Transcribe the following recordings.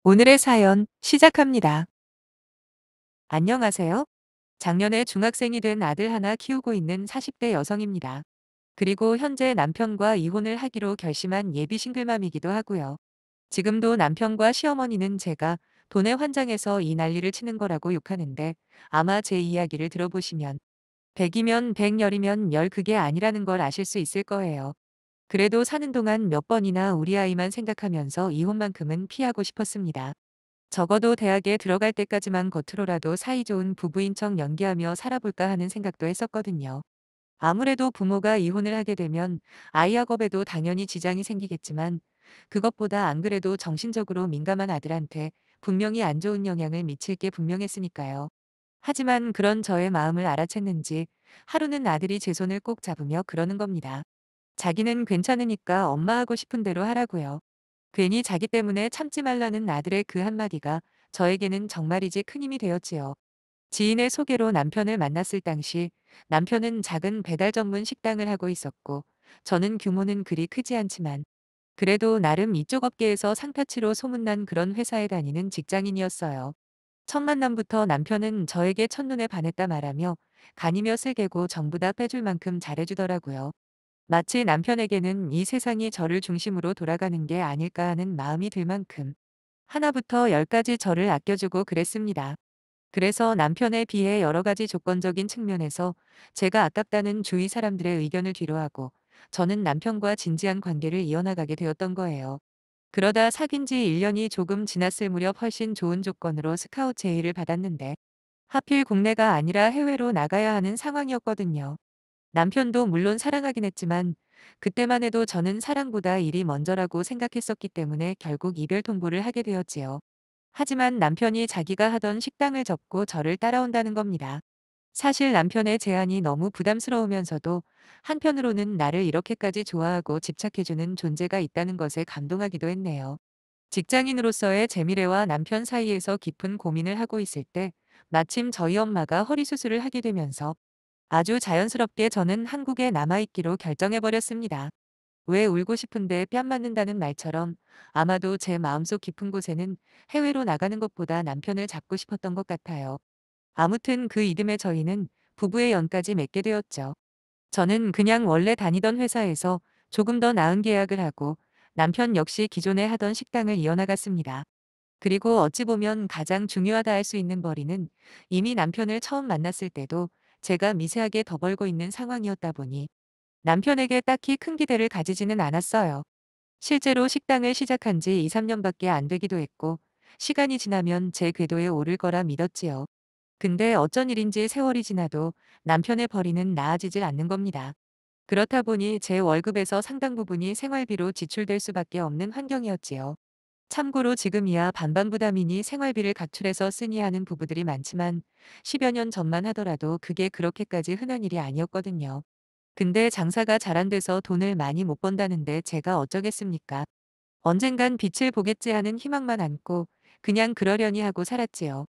오늘의 사연 시작합니다. 안녕하세요. 작년에 중학생이 된 아들 하나 키우고 있는 40대 여성입니다. 그리고 현재 남편과 이혼을 하기로 결심한 예비 싱글맘이기도 하고요. 지금도 남편과 시어머니는 제가 돈에 환장해서 이 난리를 치는 거라고 욕하는데 아마 제 이야기를 들어보시면 100이면 100, 열이면 열 그게 아니라는 걸 아실 수 있을 거예요. 그래도 사는 동안 몇 번이나 우리 아이만 생각하면서 이혼만큼은 피하고 싶었습니다. 적어도 대학에 들어갈 때까지만 겉으로라도 사이좋은 부부인 척 연기하며 살아볼까 하는 생각도 했었거든요. 아무래도 부모가 이혼을 하게 되면 아이 학업에도 당연히 지장이 생기겠지만 그것보다 안 그래도 정신적으로 민감한 아들한테 분명히 안 좋은 영향을 미칠 게 분명했으니까요. 하지만 그런 저의 마음을 알아챘는지 하루는 아들이 제 손을 꼭 잡으며 그러는 겁니다. 자기는 괜찮으니까 엄마 하고 싶은 대로 하라고요. 괜히 자기 때문에 참지 말라는 아들의 그 한마디가 저에게는 정말이지 큰 힘이 되었지요. 지인의 소개로 남편을 만났을 당시 남편은 작은 배달 전문 식당을 하고 있었고 저는 규모는 그리 크지 않지만 그래도 나름 이쪽 업계에서 상타치로 소문난 그런 회사에 다니는 직장인이었어요. 첫 만남부터 남편은 저에게 첫눈에 반했다 말하며 간이며 쓸개고 전부 다 빼줄 만큼 잘해주더라고요. 마치 남편에게는 이 세상이 저를 중심으로 돌아가는 게 아닐까 하는 마음이 들 만큼 하나부터 열까지 저를 아껴주고 그랬습니다. 그래서 남편에 비해 여러 가지 조건적인 측면에서 제가 아깝다는 주위 사람들의 의견을 뒤로하고 저는 남편과 진지한 관계를 이어나가게 되었던 거예요. 그러다 사귄 지 1년이 조금 지났을 무렵 훨씬 좋은 조건으로 스카우트 제의를 받았는데 하필 국내가 아니라 해외로 나가야 하는 상황이었거든요. 남편도 물론 사랑하긴 했지만 그때만 해도 저는 사랑보다 일이 먼저라고 생각했었기 때문에 결국 이별 통보를 하게 되었지요. 하지만 남편이 자기가 하던 식당을 접고 저를 따라온다는 겁니다. 사실 남편의 제안이 너무 부담스러우면서도 한편으로는 나를 이렇게까지 좋아하고 집착해주는 존재가 있다는 것에 감동하기도 했네요. 직장인으로서의 제 미래와 남편 사이에서 깊은 고민을 하고 있을 때 마침 저희 엄마가 허리 수술을 하게 되면서 아주 자연스럽게 저는 한국에 남아있기로 결정해버렸습니다. 왜 울고 싶은데 뺨 맞는다는 말처럼 아마도 제 마음속 깊은 곳에는 해외로 나가는 것보다 남편을 잡고 싶었던 것 같아요. 아무튼 그 이듬해 저희는 부부의 연까지 맺게 되었죠. 저는 그냥 원래 다니던 회사에서 조금 더 나은 계약을 하고 남편 역시 기존에 하던 식당을 이어나갔습니다. 그리고 어찌 보면 가장 중요하다 할 수 있는 벌이는 이미 남편을 처음 만났을 때도 제가 미세하게 더 벌고 있는 상황이었다 보니 남편에게 딱히 큰 기대를 가지지는 않았어요. 실제로 식당을 시작한 지 2, 3년밖에 안 되기도 했고 시간이 지나면 제 궤도에 오를 거라 믿었지요. 근데 어쩐 일인지 세월이 지나도 남편의 벌이는 나아지질 않는 겁니다. 그렇다 보니 제 월급에서 상당 부분이 생활비로 지출될 수밖에 없는 환경이었지요. 참고로 지금이야 반반 부담이니 생활비를 각출해서 쓰니 하는 부부들이 많지만 10여 년 전만 하더라도 그게 그렇게까지 흔한 일이 아니었거든요. 근데 장사가 잘 안 돼서 돈을 많이 못 번다는데 제가 어쩌겠습니까? 언젠간 빛을 보겠지 하는 희망만 안고 그냥 그러려니 하고 살았지요.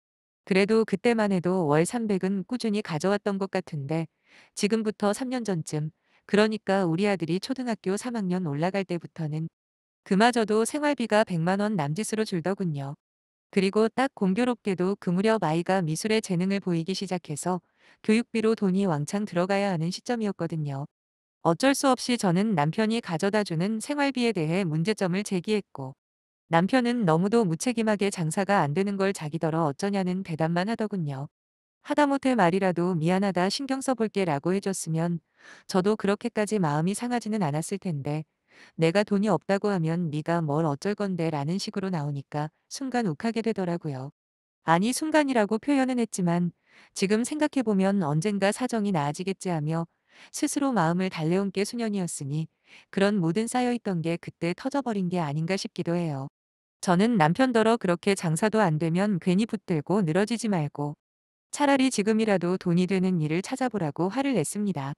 그래도 그때만 해도 월 300은 꾸준히 가져왔던 것 같은데 지금부터 3년 전쯤 그러니까 우리 아들이 초등학교 3학년 올라갈 때부터는 그마저도 생활비가 100만 원 남짓으로 줄더군요. 그리고 딱 공교롭게도 그 무렵 아이가 미술에 재능을 보이기 시작해서 교육비로 돈이 왕창 들어가야 하는 시점이었거든요. 어쩔 수 없이 저는 남편이 가져다주는 생활비에 대해 문제점을 제기했고 남편은 너무도 무책임하게 장사가 안 되는 걸 자기더러 어쩌냐는 대답만 하더군요. 하다못해 말이라도 미안하다 신경 써볼게 라고 해줬으면 저도 그렇게까지 마음이 상하지는 않았을 텐데 내가 돈이 없다고 하면 네가 뭘 어쩔 건데 라는 식으로 나오니까 순간 욱하게 되더라고요. 아니 순간이라고 표현은 했지만 지금 생각해보면 언젠가 사정이 나아지겠지 하며 스스로 마음을 달래온 게 수년이었으니 그런 모든 쌓여있던 게 그때 터져버린 게 아닌가 싶기도 해요. 저는 남편더러 그렇게 장사도 안 되면 괜히 붙들고 늘어지지 말고 차라리 지금이라도 돈이 되는 일을 찾아보라고 화를 냈습니다.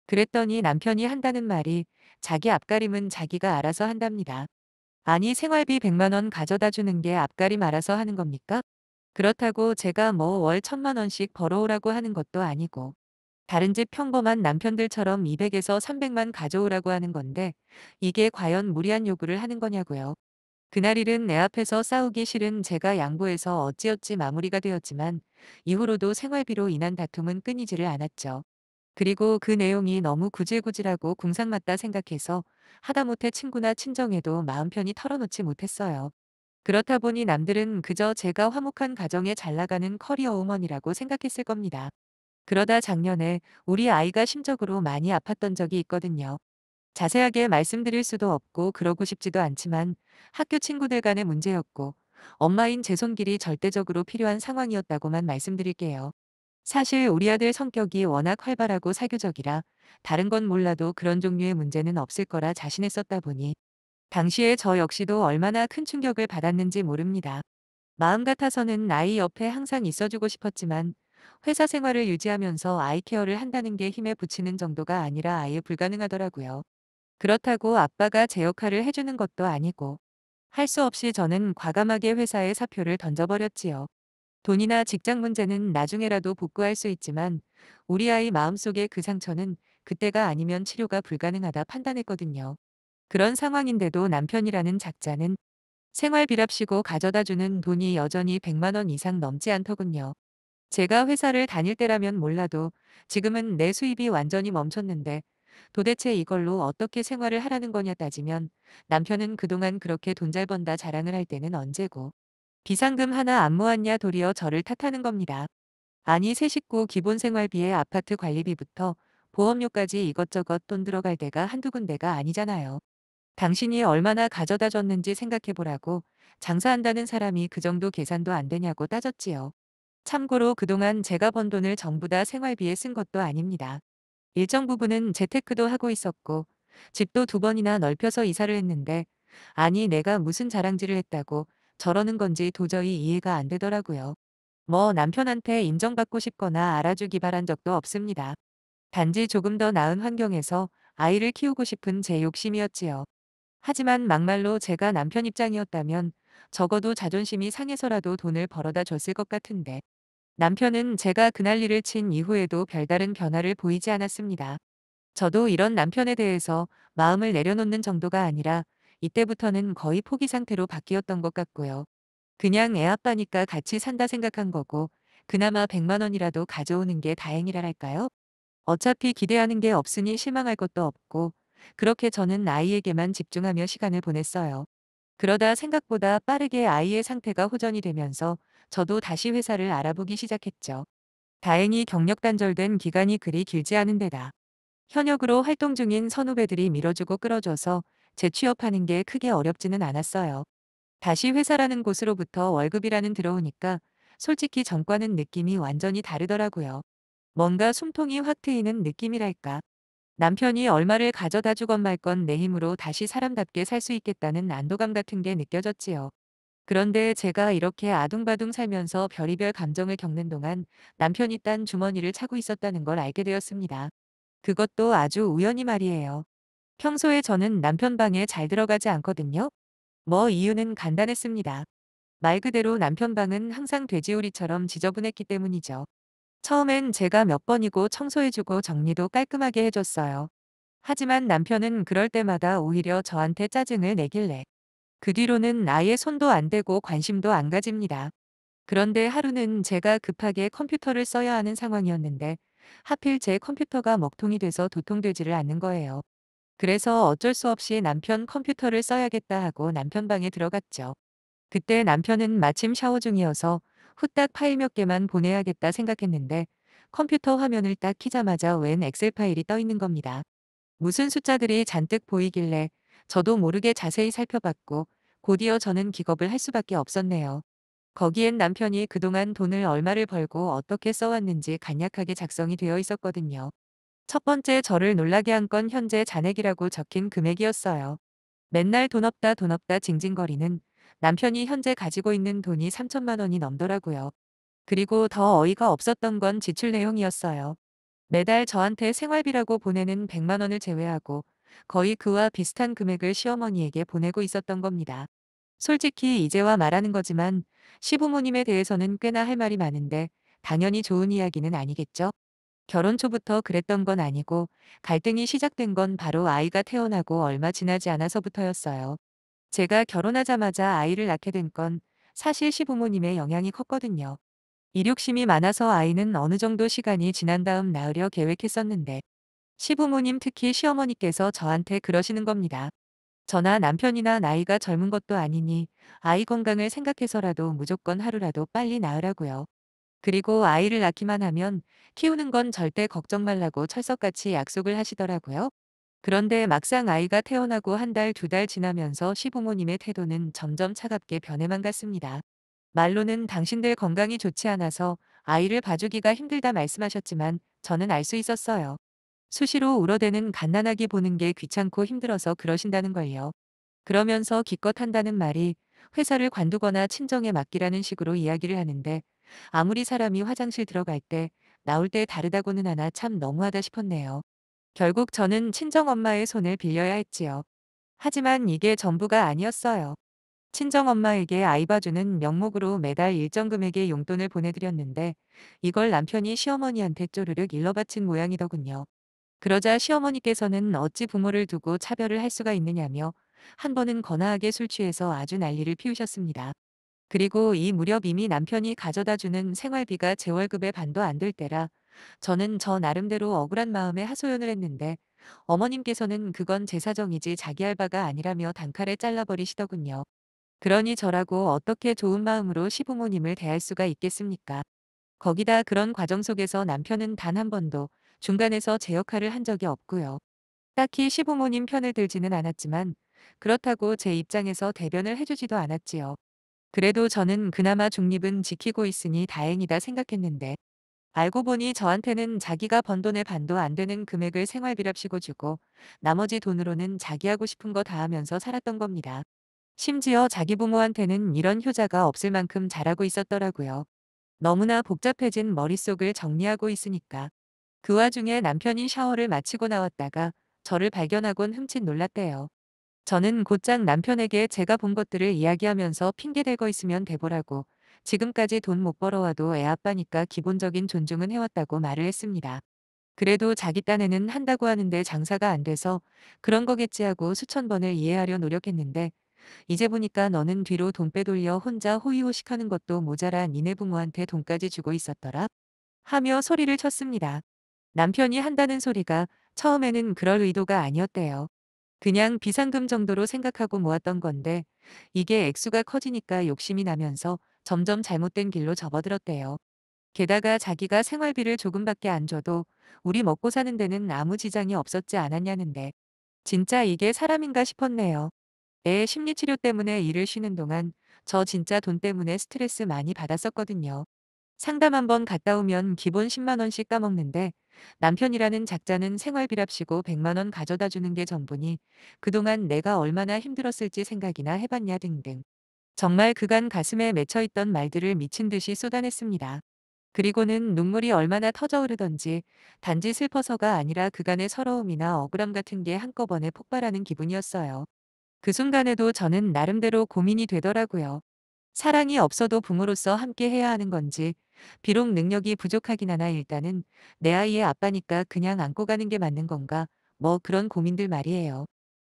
그랬더니 남편이 한다는 말이 자기 앞가림은 자기가 알아서 한답니다. 아니 생활비 100만 원 가져다 주는 게 앞가림 알아서 하는 겁니까? 그렇다고 제가 뭐 월 1000만 원씩 벌어오라고 하는 것도 아니고 다른 집 평범한 남편들처럼 200에서 300만 가져오라고 하는 건데 이게 과연 무리한 요구를 하는 거냐고요. 그날 일은 내 앞에서 싸우기 싫은 제가 양보해서 어찌어찌 마무리가 되었지만 이후로도 생활비로 인한 다툼은 끊이지를 않았죠. 그리고 그 내용이 너무 구질구질하고 궁상맞다 생각해서 하다못해 친구나 친정에도 마음 편히 털어놓지 못했어요. 그렇다 보니 남들은 그저 제가 화목한 가정에 잘 나가는 커리어 우먼이라고 생각했을 겁니다. 그러다 작년에 우리 아이가 심적으로 많이 아팠던 적이 있거든요. 자세하게 말씀드릴 수도 없고 그러고 싶지도 않지만 학교 친구들 간의 문제였고 엄마인 제 손길이 절대적으로 필요한 상황이었다고만 말씀드릴게요. 사실 우리 아들 성격이 워낙 활발하고 사교적이라 다른 건 몰라도 그런 종류의 문제는 없을 거라 자신했었다 보니 당시에 저 역시도 얼마나 큰 충격을 받았는지 모릅니다. 마음 같아서는 아이 옆에 항상 있어주고 싶었지만 회사 생활을 유지하면서 아이 케어를 한다는 게 힘에 부치는 정도가 아니라 아예 불가능하더라고요. 그렇다고 아빠가 제 역할을 해주는 것도 아니고 할 수 없이 저는 과감하게 회사에 사표를 던져버렸지요. 돈이나 직장 문제는 나중에라도 복구할 수 있지만 우리 아이 마음속의 그 상처는 그때가 아니면 치료가 불가능하다 판단했거든요. 그런 상황인데도 남편이라는 작자는 생활비랍시고 가져다 주는 돈이 여전히 100만 원 이상 넘지 않더군요. 제가 회사를 다닐 때라면 몰라도 지금은 내 수입이 완전히 멈췄는데 도대체 이걸로 어떻게 생활을 하라는 거냐 따지면 남편은 그동안 그렇게 돈 잘 번다 자랑을 할 때는 언제고 비상금 하나 안 모았냐 도리어 저를 탓하는 겁니다. 아니 세 식구 기본 생활비에 아파트 관리비부터 보험료까지 이것저것 돈 들어갈 데가 한두 군데가 아니잖아요. 당신이 얼마나 가져다 줬는지 생각해 보라고 장사한다는 사람이 그 정도 계산도 안 되냐고 따졌지요. 참고로 그동안 제가 번 돈을 전부 다 생활비에 쓴 것도 아닙니다. 일정 부분은 재테크도 하고 있었고 집도 2번이나 넓혀서 이사를 했는데 아니 내가 무슨 자랑질을 했다고 저러는 건지 도저히 이해가 안 되더라고요. 뭐 남편한테 인정받고 싶거나 알아주기 바란 적도 없습니다. 단지 조금 더 나은 환경에서 아이를 키우고 싶은 제 욕심이었지요. 하지만 막말로 제가 남편 입장이었다면 적어도 자존심이 상해서라도 돈을 벌어다 줬을 것 같은데 남편은 제가 그 난리를 친 이후에도 별다른 변화를 보이지 않았습니다. 저도 이런 남편에 대해서 마음을 내려놓는 정도가 아니라 이때부터는 거의 포기 상태로 바뀌었던 것 같고요. 그냥 애 아빠니까 같이 산다 생각한 거고 그나마 100만 원이라도 가져오는 게 다행이랄까요? 어차피 기대하는 게 없으니 실망할 것도 없고 그렇게 저는 아이에게만 집중하며 시간을 보냈어요. 그러다 생각보다 빠르게 아이의 상태가 호전이 되면서 저도 다시 회사를 알아보기 시작했죠. 다행히 경력 단절된 기간이 그리 길지 않은 데다 현역으로 활동 중인 선후배들이 밀어주고 끌어줘서 재취업하는 게 크게 어렵지는 않았어요. 다시 회사라는 곳으로부터 월급이라는 들어오니까 솔직히 전과는 느낌이 완전히 다르더라고요. 뭔가 숨통이 확 트이는 느낌이랄까. 남편이 얼마를 가져다 주건 말건 내 힘으로 다시 사람답게 살 수 있겠다는 안도감 같은 게 느껴졌지요. 그런데 제가 이렇게 아둥바둥 살면서 별의별 감정을 겪는 동안 남편이 딴 주머니를 차고 있었다는 걸 알게 되었습니다. 그것도 아주 우연히 말이에요. 평소에 저는 남편 방에 잘 들어가지 않거든요. 뭐 이유는 간단했습니다. 말 그대로 남편 방은 항상 돼지우리처럼 지저분했기 때문이죠. 처음엔 제가 몇 번이고 청소해주고 정리도 깔끔하게 해줬어요. 하지만 남편은 그럴 때마다 오히려 저한테 짜증을 내길래 그 뒤로는 아예 손도 안 대고 관심도 안 가집니다. 그런데 하루는 제가 급하게 컴퓨터를 써야 하는 상황이었는데 하필 제 컴퓨터가 먹통이 돼서 도통되지를 않는 거예요. 그래서 어쩔 수 없이 남편 컴퓨터를 써야겠다 하고 남편 방에 들어갔죠. 그때 남편은 마침 샤워 중이어서 후딱 파일 몇 개만 보내야겠다 생각했는데 컴퓨터 화면을 딱 키자마자 웬 엑셀 파일이 떠 있는 겁니다. 무슨 숫자들이 잔뜩 보이길래 저도 모르게 자세히 살펴봤고 곧이어 저는 기겁을 할 수밖에 없었네요. 거기엔 남편이 그동안 돈을 얼마를 벌고 어떻게 써왔는지 간략하게 작성이 되어 있었거든요. 첫 번째 저를 놀라게 한 건 현재 잔액이라고 적힌 금액이었어요. 맨날 돈 없다 징징거리는 남편이 현재 가지고 있는 돈이 3천만 원이 넘더라고요. 그리고 더 어이가 없었던 건 지출 내용이었어요. 매달 저한테 생활비라고 보내는 100만 원을 제외하고 거의 그와 비슷한 금액을 시어머니에게 보내고 있었던 겁니다. 솔직히 이제와 말하는 거지만 시부모님에 대해서는 꽤나 할 말이 많은데 당연히 좋은 이야기는 아니겠죠? 결혼 초부터 그랬던 건 아니고 갈등이 시작된 건 바로 아이가 태어나고 얼마 지나지 않아서부터였어요. 제가 결혼하자마자 아이를 낳게 된 건 사실 시부모님의 영향이 컸거든요. 이륙심이 많아서 아이는 어느 정도 시간이 지난 다음 낳으려 계획했었는데 시부모님 특히 시어머니께서 저한테 그러시는 겁니다. 저나 남편이나 나이가 젊은 것도 아니니 아이 건강을 생각해서라도 무조건 하루라도 빨리 낳으라고요. 그리고 아이를 낳기만 하면 키우는 건 절대 걱정 말라고 철석같이 약속을 하시더라고요. 그런데 막상 아이가 태어나고 한 달, 두 달 지나면서 시부모님의 태도는 점점 차갑게 변해만 갔습니다. 말로는 당신들 건강이 좋지 않아서 아이를 봐주기가 힘들다 말씀하셨지만 저는 알 수 있었어요. 수시로 울어대는 갓난아기 보는 게 귀찮고 힘들어서 그러신다는 걸요. 그러면서 기껏 한다는 말이 회사를 관두거나 친정에 맡기라는 식으로 이야기를 하는데 아무리 사람이 화장실 들어갈 때 나올 때 다르다고는 하나 참 너무하다 싶었네요. 결국 저는 친정엄마의 손을 빌려야 했지요. 하지만 이게 전부가 아니었어요. 친정엄마에게 아이 봐주는 명목으로 매달 일정 금액의 용돈을 보내드렸는데 이걸 남편이 시어머니한테 쪼르륵 일러바친 모양이더군요. 그러자 시어머니께서는 어찌 부모를 두고 차별을 할 수가 있느냐며 한 번은 거나하게 술 취해서 아주 난리를 피우셨습니다. 그리고 이 무렵 이미 남편이 가져다 주는 생활비가 제 월급의 반도 안 될 때라 저는 저 나름대로 억울한 마음에 하소연을 했는데 어머님께서는 그건 제 사정이지 자기 할 바가 아니라며 단칼에 잘라버리시더군요. 그러니 저라고 어떻게 좋은 마음으로 시부모님을 대할 수가 있겠습니까? 거기다 그런 과정 속에서 남편은 단 한 번도 중간에서 제 역할을 한 적이 없고요. 딱히 시부모님 편을 들지는 않았지만 그렇다고 제 입장에서 대변을 해주지도 않았지요. 그래도 저는 그나마 중립은 지키고 있으니 다행이다 생각했는데 알고 보니 저한테는 자기가 번 돈의 반도 안 되는 금액을 생활비랍시고 주고 나머지 돈으로는 자기 하고 싶은 거 다 하면서 살았던 겁니다. 심지어 자기 부모한테는 이런 효자가 없을 만큼 잘하고 있었더라고요. 너무나 복잡해진 머릿속을 정리하고 있으니까. 그 와중에 남편이 샤워를 마치고 나왔다가 저를 발견하곤 흠칫 놀랐대요. 저는 곧장 남편에게 제가 본 것들을 이야기하면서 핑계대고 있으면 대보라고 지금까지 돈 못 벌어와도 애 아빠니까 기본적인 존중은 해왔다고 말을 했습니다. 그래도 자기 딴에는 한다고 하는데 장사가 안 돼서 그런 거겠지 하고 수천 번을 이해하려 노력했는데 이제 보니까 너는 뒤로 돈 빼돌려 혼자 호의호식하는 것도 모자라 니네 부모한테 돈까지 주고 있었더라 하며 소리를 쳤습니다. 남편이 한다는 소리가 처음에는 그럴 의도가 아니었대요. 그냥 비상금 정도로 생각하고 모았던 건데 이게 액수가 커지니까 욕심이 나면서 점점 잘못된 길로 접어들었대요. 게다가 자기가 생활비를 조금밖에 안 줘도 우리 먹고 사는 데는 아무 지장이 없었지 않았냐는데 진짜 이게 사람인가 싶었네요. 애 심리치료 때문에 일을 쉬는 동안 저 진짜 돈 때문에 스트레스 많이 받았었거든요. 상담 한 번 갔다 오면 기본 10만 원씩 까먹는데 남편이라는 작자는 생활비랍시고 100만 원 가져다 주는 게 전부니 그동안 내가 얼마나 힘들었을지 생각이나 해봤냐 등등. 정말 그간 가슴에 맺혀있던 말들을 미친 듯이 쏟아냈습니다. 그리고는 눈물이 얼마나 터져 흐르던지 단지 슬퍼서가 아니라 그간의 서러움이나 억울함 같은 게 한꺼번에 폭발하는 기분이었어요. 그 순간에도 저는 나름대로 고민이 되더라고요. 사랑이 없어도 부모로서 함께 해야 하는 건지, 비록 능력이 부족하긴 하나 일단은 내 아이의 아빠니까 그냥 안고 가는 게 맞는 건가, 뭐 그런 고민들 말이에요.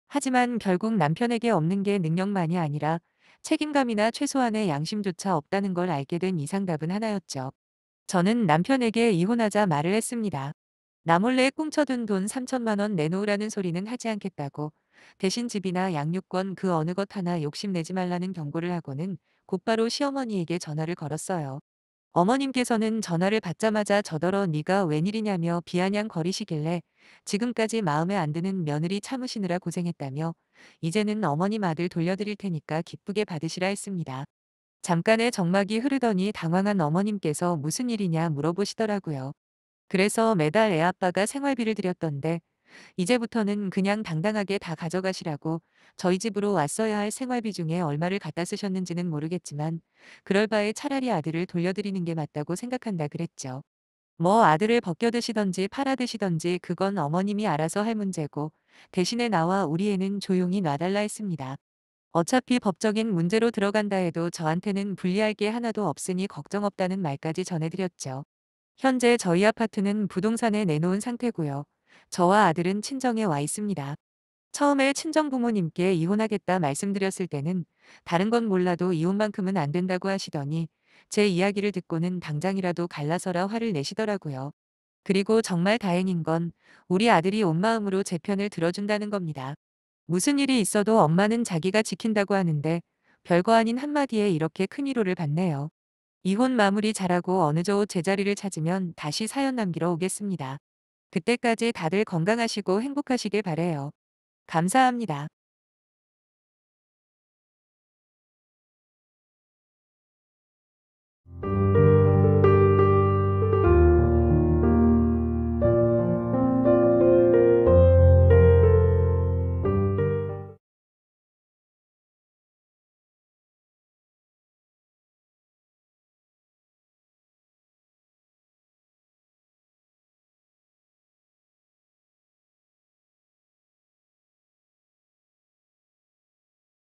하지만 결국 남편에게 없는 게 능력만이 아니라 책임감이나 최소한의 양심조차 없다는 걸 알게 된 이상 답은 하나였죠. 저는 남편에게 이혼하자 말을 했습니다. 나 몰래 꽁쳐둔 돈 3천만 원 내놓으라는 소리는 하지 않겠다고 대신 집이나 양육권 그 어느 것 하나 욕심내지 말라는 경고를 하고는 곧바로 시어머니에게 전화를 걸었어요. 어머님께서는 전화를 받자마자 저더러 네가 웬일이냐며 비아냥거리시길래 지금까지 마음에 안 드는 며느리 참으시느라 고생했다며 이제는 어머님 아들 돌려드릴 테니까 기쁘게 받으시라 했습니다. 잠깐의 정막이 흐르더니 당황한 어머님께서 무슨 일이냐 물어보시더라고요. 그래서 매달 애아빠가 생활비를 드렸던데 이제부터는 그냥 당당하게 다 가져가시라고 저희 집으로 왔어야 할 생활비 중에 얼마를 갖다 쓰셨는지는 모르겠지만 그럴 바에 차라리 아들을 돌려드리는 게 맞다고 생각한다 그랬죠. 뭐 아들을 벗겨드시던지 팔아드시던지 그건 어머님이 알아서 할 문제고 대신에 나와 우리 애는 조용히 놔달라 했습니다. 어차피 법적인 문제로 들어간다 해도 저한테는 불리할 게 하나도 없으니 걱정 없다는 말까지 전해드렸죠. 현재 저희 아파트는 부동산에 내놓은 상태고요. 저와 아들은 친정에 와 있습니다. 처음에 친정 부모님께 이혼하겠다 말씀드렸을 때는 다른 건 몰라도 이혼만큼은 안 된다고 하시더니 제 이야기를 듣고는 당장이라도 갈라서라 화를 내시더라고요. 그리고 정말 다행인 건 우리 아들이 온 마음으로 제 편을 들어준다는 겁니다. 무슨 일이 있어도 엄마는 자기가 지킨다고 하는데 별거 아닌 한마디에 이렇게 큰 위로를 받네요. 이혼 마무리 잘하고 어느 저 제자리를 찾으면 다시 사연 남기러 오겠습니다. 그때까지 다들 건강하시고 행복하시길 바래요. 감사합니다.